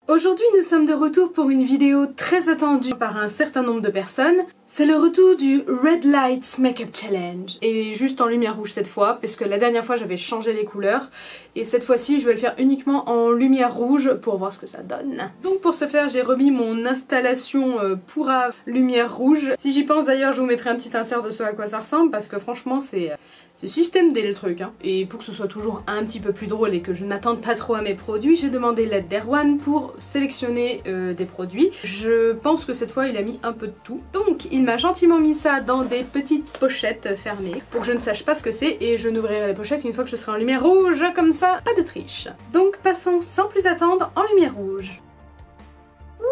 Aujourd'hui nous sommes de retour pour une vidéo très attendue par un certain nombre de personnes. C'est le retour du Red Light Makeup Challenge. Et juste en lumière rouge cette fois, parce que la dernière fois j'avais changé les couleurs. Et cette fois-ci je vais le faire uniquement en lumière rouge pour voir ce que ça donne. Donc pour ce faire j'ai remis mon installation Pura lumière rouge. Si j'y pense d'ailleurs je vous mettrai un petit insert de ce à quoi ça ressemble parce que franchement c'est système D le truc hein. Et pour que ce soit toujours un petit peu plus drôle et que je n'attende pas trop à mes produits, j'ai demandé l'aide d'Erwan pour sélectionner des produits. Je pense que cette fois il a mis un peu de tout. Donc il m'a gentiment mis ça dans des petites pochettes fermées pour que je ne sache pas ce que c'est et je n'ouvrirai les pochettes qu'une fois que je serai en lumière rouge, comme ça, pas de triche. Donc passons sans plus attendre en lumière rouge.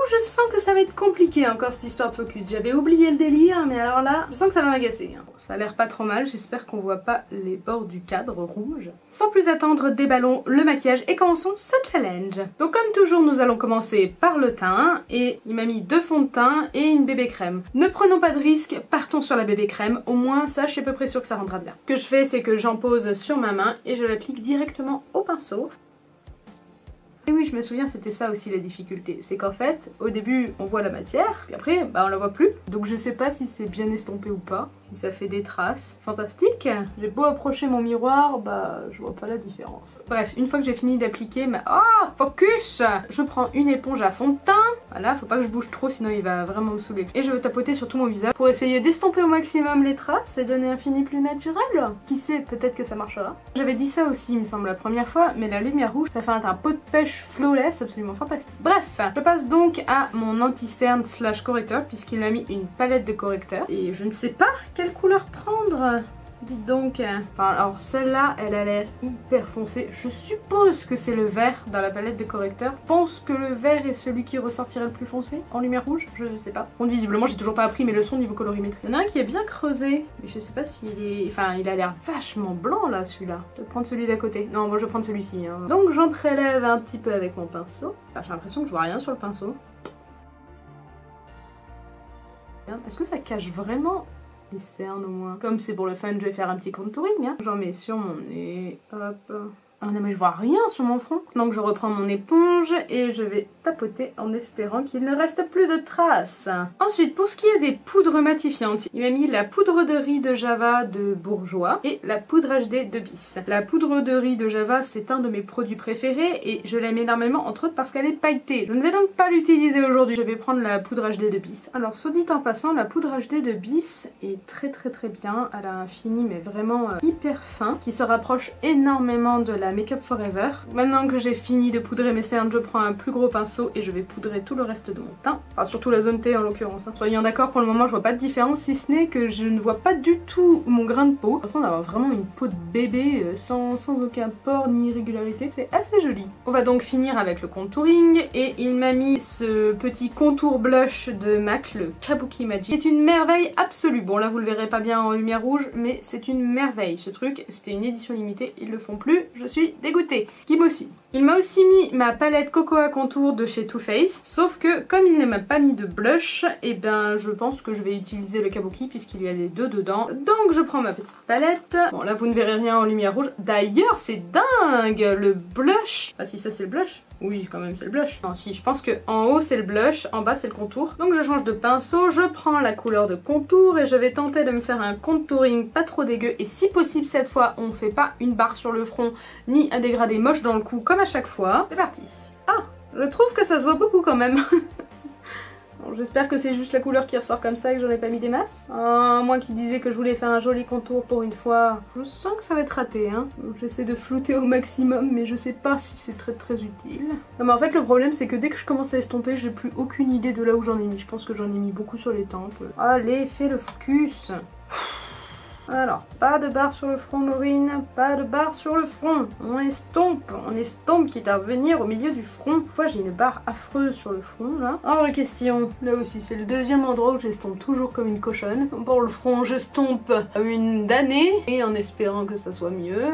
Je sens que ça va être compliqué encore cette histoire de focus. J'avais oublié le délire, mais alors là, je sens que ça va m'agacer. Bon, ça a l'air pas trop mal, j'espère qu'on voit pas les bords du cadre rouge. Sans plus attendre, déballons le maquillage et commençons ce challenge. Donc comme toujours, nous allons commencer par le teint, et il m'a mis 2 fonds de teint et une bébé crème. Ne prenons pas de risque, partons sur la bébé crème, au moins ça je suis à peu près sûre que ça rendra bien. Ce que je fais, c'est que j'en pose sur ma main et je l'applique directement au pinceau. Et oui, je me souviens, c'était ça aussi la difficulté. C'est qu'en fait, au début, on voit la matière, puis après, bah on la voit plus. Donc je sais pas si c'est bien estompé ou pas, si ça fait des traces. Fantastique. J'ai beau approcher mon miroir, bah je vois pas la différence. Bref, une fois que j'ai fini d'appliquer ma... Oh, focus! Je prends une éponge à fond de teint. Voilà, faut pas que je bouge trop, sinon il va vraiment me saouler. Et je vais tapoter sur tout mon visage pour essayer d'estomper au maximum les traces et donner un fini plus naturel. Qui sait, peut-être que ça marchera. J'avais dit ça aussi, il me semble, la première fois, mais la lumière rouge, ça fait un pot de pêche flawless absolument fantastique. Bref, je passe donc à mon anti-cerne slash correcteur puisqu'il m'a mis une palette de correcteurs et je ne sais pas quelle couleur prendre. Dites donc, enfin alors celle-là elle a l'air hyper foncée, je suppose que c'est le vert dans la palette de correcteurs. Je pense que le vert est celui qui ressortirait le plus foncé en lumière rouge, je sais pas. Bon, visiblement j'ai toujours pas appris mes leçons niveau colorimétrie. Il y en a un qui est bien creusé, mais je sais pas s'il est... Enfin il a l'air vachement blanc là celui-là. Je vais prendre celui d'à côté, non moi je vais prendre celui-ci hein. Donc j'en prélève un petit peu avec mon pinceau. Enfin, j'ai l'impression que je vois rien sur le pinceau. Est-ce que ça cache vraiment les cernes au moins? Comme c'est pour le fun, je vais faire un petit contouring. Hein. J'en mets sur mon nez. Hop. Ah non mais je vois rien sur mon front. Donc je reprends mon éponge et je vais tapoter en espérant qu'il ne reste plus de traces. Ensuite, pour ce qui est des poudres matifiantes, il m'a mis la poudre de riz de Java de Bourjois et la poudre HD de Bis. La poudre de riz de Java, c'est un de mes produits préférés et je l'aime énormément, entre autres parce qu'elle est pailletée. Je ne vais donc pas l'utiliser aujourd'hui. Je vais prendre la poudre HD de Bis. Alors, soit dit en passant, la poudre HD de Bis est très bien. Elle a un fini mais vraiment hyper fin qui se rapproche énormément de la Make Up Forever. Maintenant que j'ai fini de poudrer mes cernes, je prends un plus gros pinceau et je vais poudrer tout le reste de mon teint. Enfin surtout la zone T en l'occurrence. Hein. Soyons d'accord, pour le moment je vois pas de différence si ce n'est que je ne vois pas du tout mon grain de peau. J'ai l'impression d'avoir vraiment une peau de bébé sans aucun pore ni irrégularité. C'est assez joli. On va donc finir avec le contouring et il m'a mis ce petit contour blush de MAC, le Kabuki Magic. C'est une merveille absolue. Bon là vous le verrez pas bien en lumière rouge mais c'est une merveille ce truc. C'était une édition limitée, ils le font plus. Je suis dégoûtée. Kim aussi. Il m'a aussi mis ma palette Cocoa Contour de chez Too Faced, sauf que comme il ne m'a pas mis de blush, et ben je pense que je vais utiliser le Kabuki puisqu'il y a les deux dedans. Donc je prends ma petite palette. Bon là vous ne verrez rien en lumière rouge. D'ailleurs c'est dingue, le blush. Ah si ça c'est le blush. Oui quand même c'est le blush. Non si je pense que en haut c'est le blush, en bas c'est le contour. Donc je change de pinceau, je prends la couleur de contour et je vais tenter de me faire un contouring pas trop dégueu. Et si possible cette fois on fait pas une barre sur le front ni un dégradé moche dans le cou comme à chaque fois. C'est parti. Ah, je trouve que ça se voit beaucoup quand même. Bon, j'espère que c'est juste la couleur qui ressort comme ça et que j'en ai pas mis des masses. Moi qui disais que je voulais faire un joli contour pour une fois, je sens que ça va être raté. Hein. J'essaie de flouter au maximum mais je sais pas si c'est très utile. Non mais en fait le problème c'est que dès que je commence à estomper j'ai plus aucune idée de là où j'en ai mis. Je pense que j'en ai mis beaucoup sur les tempes. Allez, fais le focus. Alors, pas de barre sur le front Maureen, pas de barre sur le front. On estompe quitte à venir au milieu du front. Pourquoi j'ai une barre affreuse sur le front là? Hors de question. Là aussi, c'est le deuxième endroit où j'estompe toujours comme une cochonne. Pour le front, j'estompe une damnée et en espérant que ça soit mieux.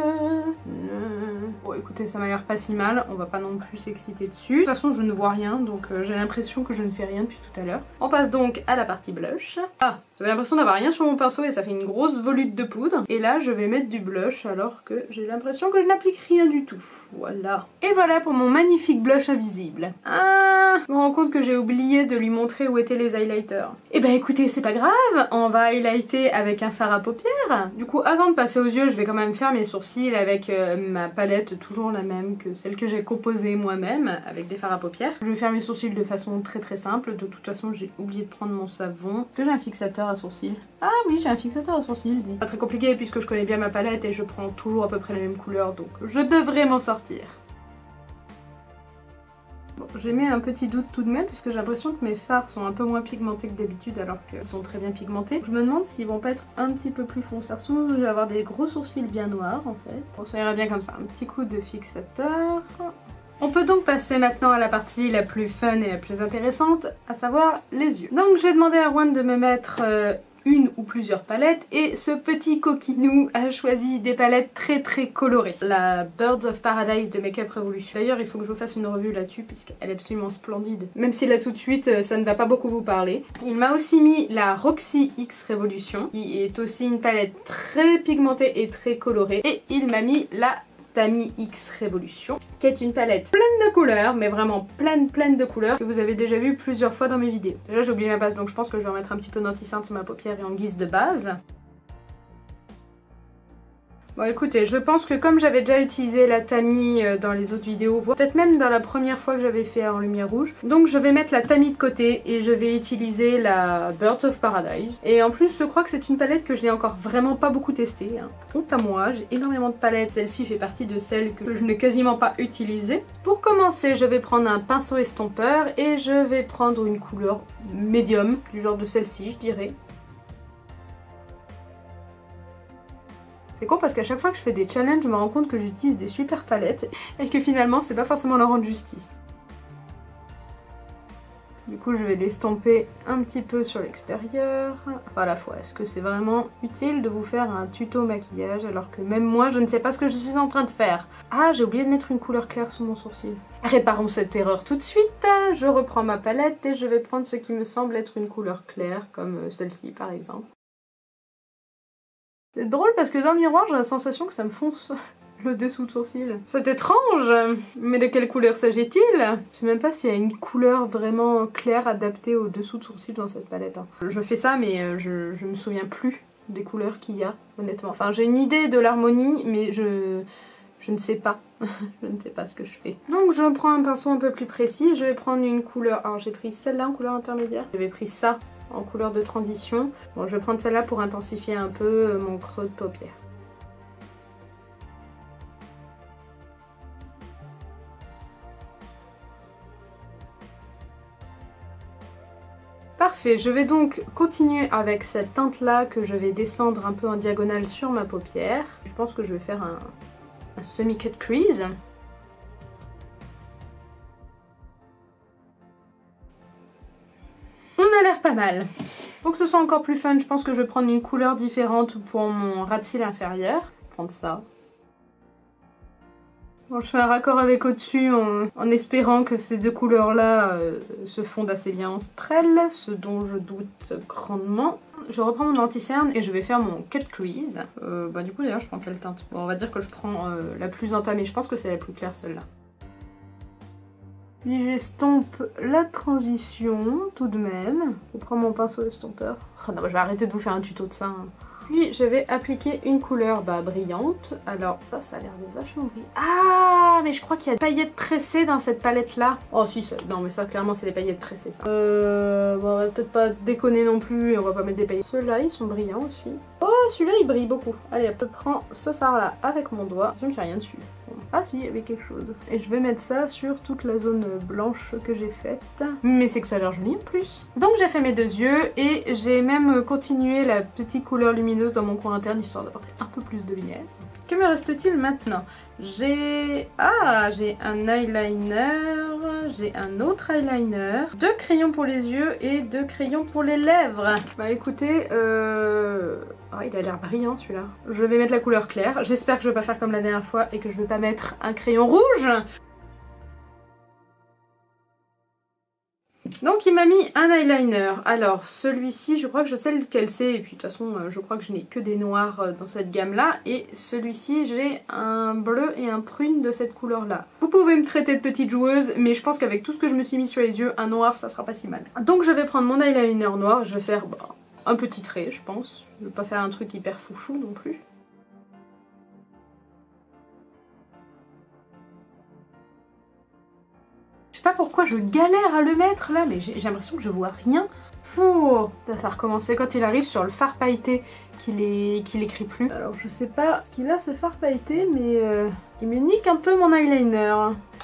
Bon écoutez, écoutez, ça m'a l'air pas si mal, on va pas non plus s'exciter dessus. De toute façon, je ne vois rien, donc j'ai l'impression que je ne fais rien depuis tout à l'heure. On passe donc à la partie blush. Ah, j'avais l'impression d'avoir rien sur mon pinceau et ça fait une grosse volute de poudre. Et là, je vais mettre du blush alors que j'ai l'impression que je n'applique rien du tout. Voilà. Et voilà pour mon magnifique blush invisible. Ah, je me rends compte que j'ai oublié de lui montrer où étaient les highlighters. Et bah écoutez, c'est pas grave, on va highlighter avec un fard à paupières. Du coup, avant de passer aux yeux, je vais quand même faire mes sourcils avec ma palette toujours la même que celle que j'ai composée moi-même avec des fards à paupières. Je vais faire mes sourcils de façon très simple. De toute façon, j'ai oublié de prendre mon savon. Est-ce que j'ai un fixateur à sourcils? Ah oui, j'ai un fixateur à sourcils, dit. Pas très compliqué puisque je connais bien ma palette et je prends toujours à peu près la même couleur, donc je devrais m'en sortir. Bon, j'ai mis un petit doute tout de même puisque j'ai l'impression que mes fards sont un peu moins pigmentés que d'habitude alors qu'ils sont très bien pigmentés. Je me demande s'ils vont pas être un petit peu plus foncés. Sinon, je vais avoir des gros sourcils bien noirs en fait. Bon, ça ira bien comme ça. Un petit coup de fixateur. On peut donc passer maintenant à la partie la plus fun et la plus intéressante, à savoir les yeux. Donc j'ai demandé à Erwan de me mettre une ou plusieurs palettes et ce petit coquinou a choisi des palettes très colorées. La Birds of Paradise de Makeup Revolution. D'ailleurs il faut que je vous fasse une revue là-dessus puisqu'elle est absolument splendide. Même si là tout de suite ça ne va pas beaucoup vous parler. Il m'a aussi mis la Roxy X Revolution qui est aussi une palette très pigmentée et très colorée. Et il m'a mis la Tami X Revolution, qui est une palette pleine de couleurs, mais vraiment pleine de couleurs, que vous avez déjà vu plusieurs fois dans mes vidéos. Déjà j'ai oublié ma base, donc je pense que je vais remettre un petit peu d'anti-cerne sur ma paupière et en guise de base. Bon écoutez, je pense que comme j'avais déjà utilisé la Tami dans les autres vidéos, voire peut-être même dans la première fois que j'avais fait en lumière rouge, donc je vais mettre la Tami de côté et je vais utiliser la Birds of Paradise. Et en plus je crois que c'est une palette que je n'ai encore vraiment pas beaucoup testée, hein. Honte à moi, j'ai énormément de palettes, celle-ci fait partie de celles que je n'ai quasiment pas utilisées. Pour commencer, je vais prendre un pinceau estompeur et je vais prendre une couleur médium, du genre de celle-ci je dirais. C'est con parce qu'à chaque fois que je fais des challenges, je me rends compte que j'utilise des super palettes et que finalement c'est pas forcément leur rendre justice. Du coup je vais l'estomper un petit peu sur l'extérieur. À la fois, est-ce que c'est vraiment utile de vous faire un tuto maquillage alors que même moi je ne sais pas ce que je suis en train de faire? Ah, j'ai oublié de mettre une couleur claire sur mon sourcil. Réparons cette erreur tout de suite. Je reprends ma palette et je vais prendre ce qui me semble être une couleur claire comme celle-ci par exemple. C'est drôle parce que dans le miroir j'ai la sensation que ça me fonce le dessous de sourcil. C'est étrange, mais de quelle couleur s'agit-il? Je sais même pas s'il y a une couleur vraiment claire adaptée au dessous de sourcil dans cette palette. Je fais ça mais je me souviens plus des couleurs qu'il y a honnêtement. Enfin j'ai une idée de l'harmonie mais je ne sais pas. Je ne sais pas ce que je fais. Donc je prends un pinceau un peu plus précis. Je vais prendre une couleur, alors j'ai pris celle-là en couleur intermédiaire. J'avais pris ça en couleur de transition. Bon, je vais prendre celle-là pour intensifier un peu mon creux de paupière. Parfait, je vais donc continuer avec cette teinte-là que je vais descendre un peu en diagonale sur ma paupière. Je pense que je vais faire un semi-cut crease. On a l'air pas mal. Pour que ce soit encore plus fun, je pense que je vais prendre une couleur différente pour mon ras de cils inférieur. Prendre ça. Bon, je fais un raccord avec au-dessus en espérant que ces deux couleurs-là se fondent assez bien entre elles, ce dont je doute grandement. Je reprends mon anti-cerne et je vais faire mon cut crease. Du coup d'ailleurs je prends quelle teinte? Bon, on va dire que je prends la plus entamée, je pense que c'est la plus claire celle-là. Puis j'estompe la transition tout de même. Je prends mon pinceau estompeur. Oh non, je vais arrêter de vous faire un tuto de ça. Hein. Puis je vais appliquer une couleur brillante. Alors ça a l'air de vachement brillant. Ah, mais je crois qu'il y a des paillettes pressées dans cette palette là. Oh si, non mais ça clairement c'est des paillettes pressées ça. Bon, on va peut-être pas déconner non plus et on va pas mettre des paillettes. Ceux-là ils sont brillants aussi. Oh celui-là il brille beaucoup. Allez hop, je prends ce fard là avec mon doigt. Attention qu'il n'y a rien dessus. Ah si, il y avait quelque chose. Et je vais mettre ça sur toute la zone blanche que j'ai faite. Mais c'est que ça a l'air joli en plus. Donc j'ai fait mes deux yeux et j'ai même continué la petite couleur lumineuse dans mon coin interne histoire d'apporter un peu plus de lumière. Que me reste-t-il maintenant? J'ai un eyeliner, j'ai un autre eyeliner, 2 crayons pour les yeux et 2 crayons pour les lèvres. Bah écoutez, Oh, il a l'air brillant celui-là. Je vais mettre la couleur claire. J'espère que je vais pas faire comme la dernière fois et que je vais pas mettre un crayon rouge. Donc il m'a mis un eyeliner. Alors celui-ci, je crois que je sais lequel c'est. Et puis de toute façon, je crois que je n'ai que des noirs dans cette gamme-là. Et celui-ci, j'ai un bleu et un prune de cette couleur-là. Vous pouvez me traiter de petite joueuse, mais je pense qu'avec tout ce que je me suis mis sur les yeux, un noir, ça sera pas si mal. Donc je vais prendre mon eyeliner noir. Je vais faire un petit trait, je pense. Je vais pas faire un truc hyper foufou non plus. Je sais pas pourquoi je galère à le mettre là, mais j'ai l'impression que je vois rien. Oh, ça a recommencé quand il arrive sur le fard pailleté qu'il écrit plus. Alors je sais pas qu'il a ce fard pailleté, mais il me nique un peu mon eyeliner.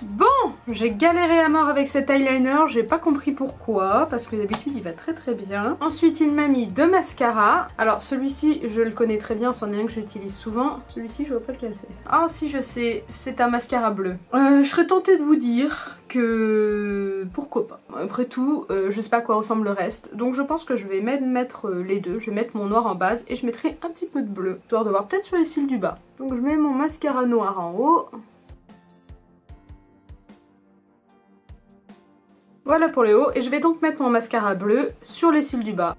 Bon, j'ai galéré à mort avec cet eyeliner, j'ai pas compris pourquoi, parce que d'habitude il va très très bien. Ensuite il m'a mis deux mascaras. Alors celui-ci je le connais très bien, c'en est un que j'utilise souvent. Celui-ci je vois pas lequel c'est. Ah si je sais, c'est un mascara bleu. Je serais tentée de vous dire que pourquoi pas. Après tout, je sais pas à quoi ressemble le reste, donc je pense que je vais mettre les deux. Je vais mettre mon noir en base et je mettrai un petit peu de bleu, histoire de voir peut-être sur les cils du bas. Donc je mets mon mascara noir en haut. Voilà pour le haut, et je vais donc mettre mon mascara bleu sur les cils du bas.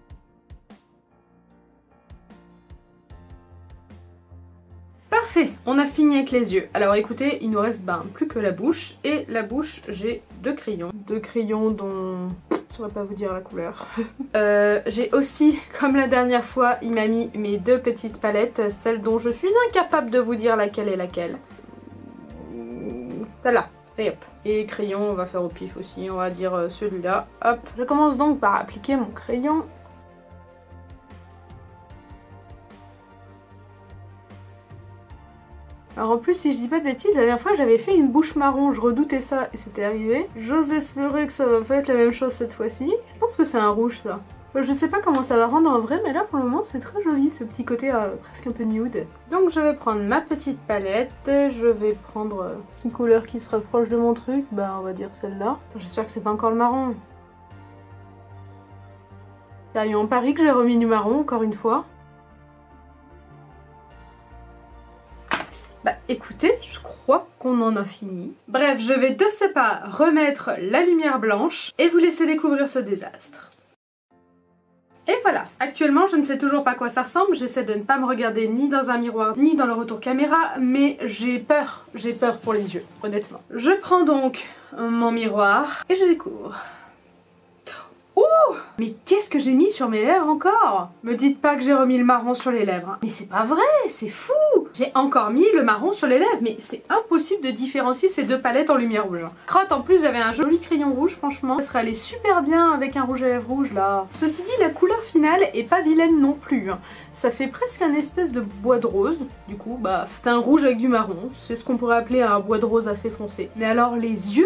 Parfait, on a fini avec les yeux. Alors écoutez, il nous reste plus que la bouche, et la bouche, j'ai deux crayons. Deux crayons dont... je ne saurais pas vous dire la couleur. J'ai aussi, comme la dernière fois, il m'a mis mes deux petites palettes, celles dont je suis incapable de vous dire laquelle est laquelle. Celle-là. Et hop. Et crayon, on va faire au pif aussi, on va dire celui-là. Hop. Je commence donc par appliquer mon crayon. Alors en plus, si je dis pas de bêtises, la dernière fois j'avais fait une bouche marron, je redoutais ça et c'était arrivé. J'ose espérer que ça va pas être la même chose cette fois-ci. Je pense que c'est un rouge ça. Je sais pas comment ça va rendre en vrai, mais là pour le moment c'est très joli, ce petit côté presque un peu nude. Donc je vais prendre ma petite palette, je vais prendre une couleur qui se rapproche de mon truc, on va dire celle-là. J'espère que c'est pas encore le marron. Sérieux, en Paris que j'ai remis du marron encore une fois. Écoutez, je crois qu'on en a fini. Bref, je vais de ce pas remettre la lumière blanche et vous laisser découvrir ce désastre. Et voilà, actuellement je ne sais toujours pas à quoi ça ressemble, j'essaie de ne pas me regarder ni dans un miroir ni dans le retour caméra, mais j'ai peur pour les yeux, honnêtement. Je prends donc mon miroir et je découvre. Ouh! Mais qu'est-ce que j'ai mis sur mes lèvres encore? Me dites pas que j'ai remis le marron sur les lèvres. Mais c'est pas vrai, c'est fou! J'ai encore mis le marron sur les lèvres, mais c'est impossible de différencier ces deux palettes en lumière rouge. Crotte, en plus j'avais un joli crayon rouge, franchement. Ça serait allé super bien avec un rouge à lèvres rouge là. Ceci dit, la couleur finale est pas vilaine non plus. Ça fait presque un espèce de bois de rose. Du coup, c'est un rouge avec du marron. C'est ce qu'on pourrait appeler un bois de rose assez foncé. Mais alors les yeux...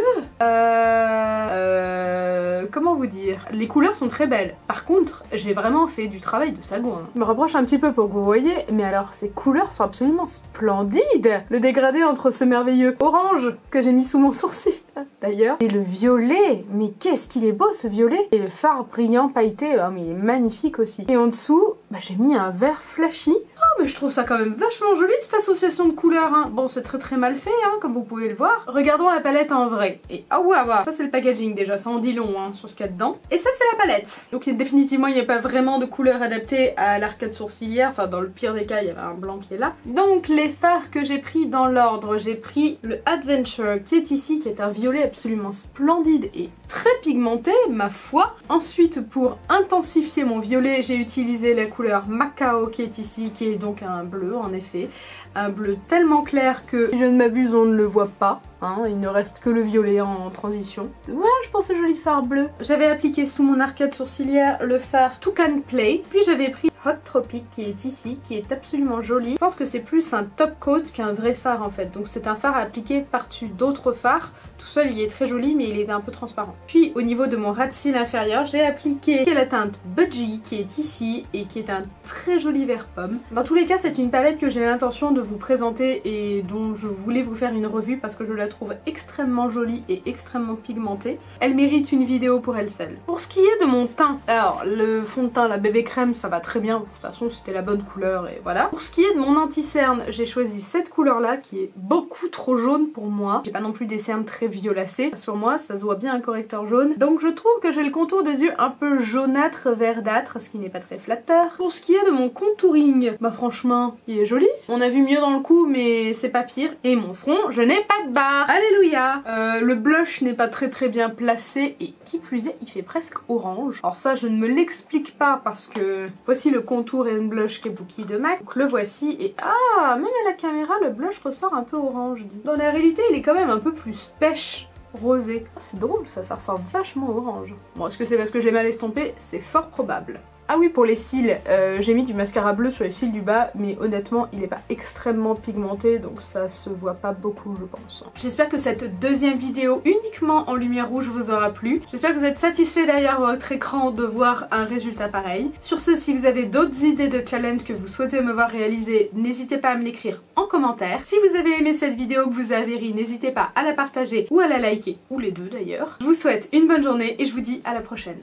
comment vous dire? Les couleurs sont très belles. Par contre, j'ai vraiment fait du travail de sagouin. Je me rapproche un petit peu pour que vous voyez, mais alors ces couleurs sont absolument splendides. Le dégradé entre ce merveilleux orange que j'ai mis sous mon sourcil d'ailleurs, et le violet, mais qu'est-ce qu'il est beau ce violet. Et le fard brillant pailleté, mais il est magnifique aussi. Et en dessous, j'ai mis un vert flashy. Oh, mais je trouve ça quand même vachement joli cette association de couleurs, hein. Bon, c'est très mal fait, comme vous pouvez le voir. Regardons la palette en vrai. Et waouh, ça c'est le packaging déjà, ça en dit long sur ce qu'il y a dedans. Et ça c'est la palette. Donc définitivement il n'y a pas vraiment de couleur adaptée à l'arcade sourcilière, enfin dans le pire des cas il y a un blanc qui est là. Donc les fards que j'ai pris dans l'ordre, j'ai pris le Adventure qui est ici, qui est un violet absolument splendide et très pigmenté, ma foi. Ensuite, pour intensifier mon violet, j'ai utilisé la couleur Macao qui est ici, qui est donc un bleu en effet. Un bleu tellement clair que, si je ne m'abuse, on ne le voit pas. Il ne reste que le violet en transition. Dommage pour ce joli fard bleu. J'avais appliqué sous mon arcade sourcilière le fard Toucan Play. Puis j'avais pris Hot Tropic qui est ici, qui est absolument joli. Je pense que c'est plus un top coat qu'un vrai fard en fait. Donc c'est un fard à appliquer par-dessus d'autres fards. Tout seul il est très joli mais il est un peu transparent. Puis au niveau de mon ras de cils inférieur, j'ai appliqué la teinte Budgie qui est ici et qui est un très joli vert pomme. Dans tous les cas c'est une palette que j'ai l'intention de vous présenter et dont je voulais vous faire une revue parce que je la la trouve extrêmement jolie et extrêmement pigmentée. Elle mérite une vidéo pour elle seule. Pour ce qui est de mon teint, alors le fond de teint, la bébé crème, ça va très bien. De toute façon, c'était la bonne couleur et voilà. Pour ce qui est de mon anti-cerne, j'ai choisi cette couleur-là qui est beaucoup trop jaune pour moi. J'ai pas non plus des cernes très violacées. Sur moi, ça se voit bien un correcteur jaune. Donc je trouve que j'ai le contour des yeux un peu jaunâtre, verdâtre, ce qui n'est pas très flatteur. Pour ce qui est de mon contouring, bah franchement, il est joli. On a vu mieux dans le cou, mais c'est pas pire. Et mon front, je n'ai pas de barre. Alléluia. Le blush n'est pas très bien placé et qui plus est, il fait presque orange. Alors ça, je ne me l'explique pas parce que voici le contour and blush Kabuki de MAC. Donc le voici et ah, même à la caméra, le blush ressort un peu orange. Dans la réalité, il est quand même un peu plus pêche. Rosé. Oh, c'est drôle ça ressort vachement orange. Bon, est-ce que c'est parce que je l'ai mal estompé? C'est fort probable. Ah oui, pour les cils, j'ai mis du mascara bleu sur les cils du bas, mais honnêtement, il n'est pas extrêmement pigmenté, donc ça se voit pas beaucoup, je pense. J'espère que cette deuxième vidéo uniquement en lumière rouge vous aura plu. J'espère que vous êtes satisfait derrière votre écran de voir un résultat pareil. Sur ce, si vous avez d'autres idées de challenge que vous souhaitez me voir réaliser, n'hésitez pas à me l'écrire en commentaire. Si vous avez aimé cette vidéo, que vous avez ri, n'hésitez pas à la partager ou à la liker, ou les deux d'ailleurs. Je vous souhaite une bonne journée et je vous dis à la prochaine.